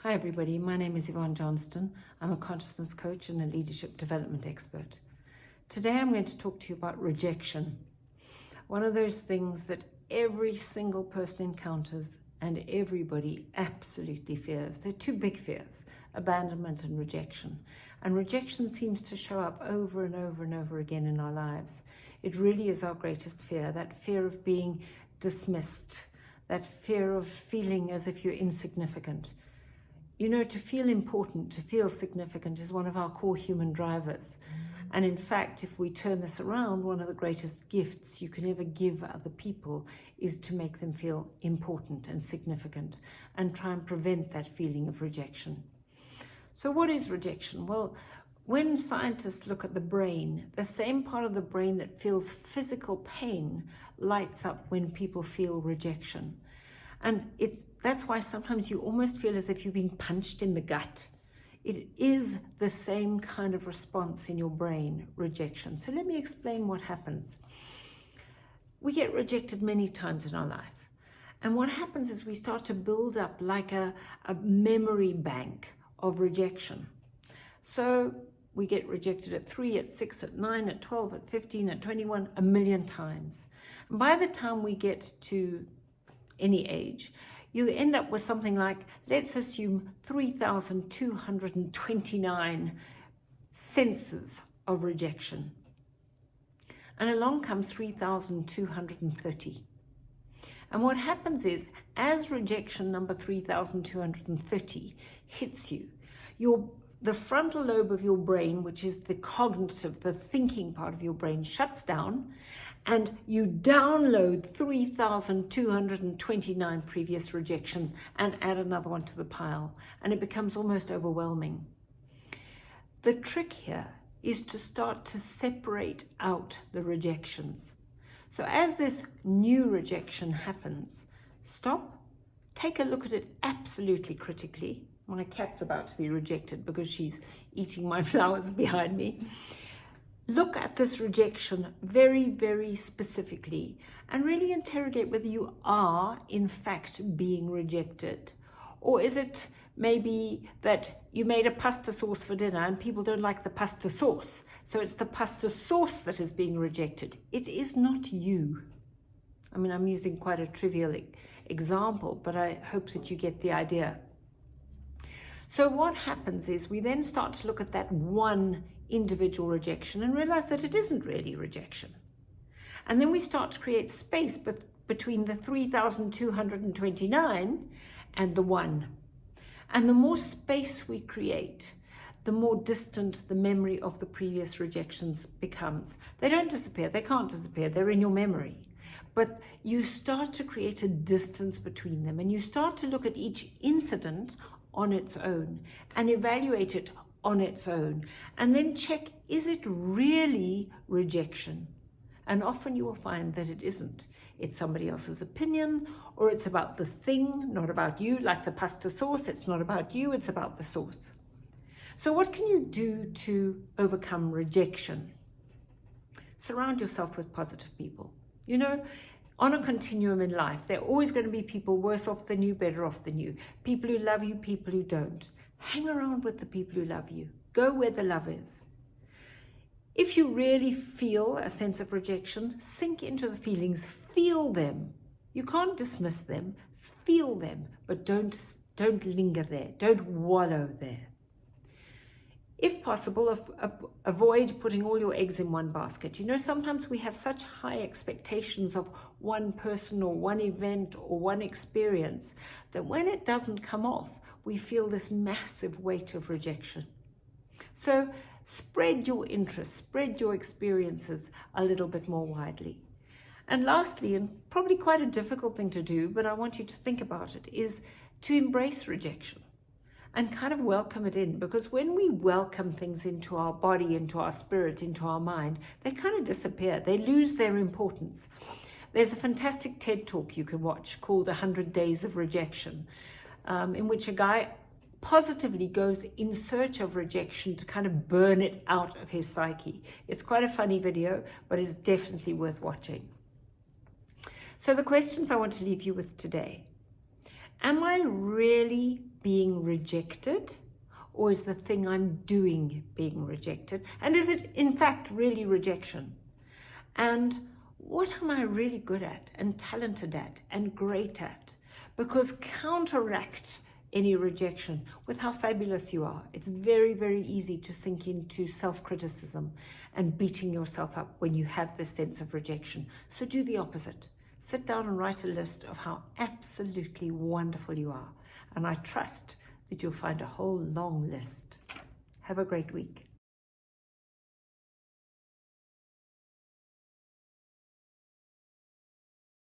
Hi everybody, my name is Yvonne Johnston. I'm a consciousness coach and a leadership development expert. Today I'm going to talk to you about rejection. One of those things that every single person encounters and everybody absolutely fears. They're two big fears, abandonment and rejection. And rejection seems to show up over and over and over again in our lives. It really is our greatest fear, that fear of being dismissed, that fear of feeling as if you're insignificant. You know, to feel important, to feel significant is one of our core human drivers. And in fact, if we turn this around, one of the greatest gifts you can ever give other people is to make them feel important and significant and try and prevent that feeling of rejection. So what is rejection? Well, when scientists look at the brain, the same part of the brain that feels physical pain lights up when people feel rejection. And that's why sometimes you almost feel as if you've been punched in the gut. It is the same kind of response in your brain, rejection. So let me explain what happens. We get rejected many times in our life. And what happens is we start to build up like a memory bank of rejection. So we get rejected at 3, at 6, at 9, at 12, at 15, at 21, a million times. And by the time we get to any age, you end up with something like, let's assume 3,229 senses of rejection. And along comes 3,230. And what happens is, as rejection number 3,230 hits you, the frontal lobe of your brain, which is the cognitive, the thinking part of your brain, shuts down, and you download 3,229 previous rejections and add another one to the pile, and it becomes almost overwhelming. The trick here is to start to separate out the rejections. So as this new rejection happens, stop, take a look at it absolutely critically. My cat's about to be rejected because she's eating my flowers behind me. Look at this rejection very, very specifically and really interrogate whether you are, in fact, being rejected. Or is it maybe that you made a pasta sauce for dinner and people don't like the pasta sauce, so it's the pasta sauce that is being rejected? It is not you. I mean, I'm using quite a trivial example, but I hope that you get the idea. So what happens is we then start to look at that one individual rejection and realize that it isn't really rejection. And then we start to create space between the 3,229 and the one. And the more space we create, the more distant the memory of the previous rejections becomes. They don't disappear, they can't disappear, they're in your memory. But you start to create a distance between them, and you start to look at each incident on its own and evaluate it on its own, and then check, is it really rejection? And often you will find that it isn't. It's somebody else's opinion, or it's about the thing, not about you, like the pasta sauce. It's not about you, it's about the sauce. So what can you do to overcome rejection? Surround yourself with positive people. You know, on a continuum in life, there are always going to be people worse off than you, better off than you. People who love you, people who don't. Hang around with the people who love you. Go where the love is. If you really feel a sense of rejection, sink into the feelings, feel them. You can't dismiss them, feel them, but don't linger there. Don't wallow there. If possible, avoid putting all your eggs in one basket. You know, sometimes we have such high expectations of one person or one event or one experience that when it doesn't come off, we feel this massive weight of rejection. So spread your interests, spread your experiences a little bit more widely. And lastly, and probably quite a difficult thing to do, but I want you to think about it, is to embrace rejection and kind of welcome it in, because when we welcome things into our body, into our spirit, into our mind, they kind of disappear. They lose their importance. There's a fantastic TED talk you can watch called 100 Days of Rejection, in which a guy positively goes in search of rejection to kind of burn it out of his psyche. It's quite a funny video, but it's definitely worth watching. So the questions I want to leave you with today. Am I really being rejected? Or is the thing I'm doing being rejected? And is it in fact really rejection? And what am I really good at and talented at and great at? Because counteract any rejection with how fabulous you are. It's very, very easy to sink into self-criticism and beating yourself up when you have this sense of rejection. So do the opposite. Sit down and write a list of how absolutely wonderful you are. And I trust that you'll find a whole long list. Have a great week.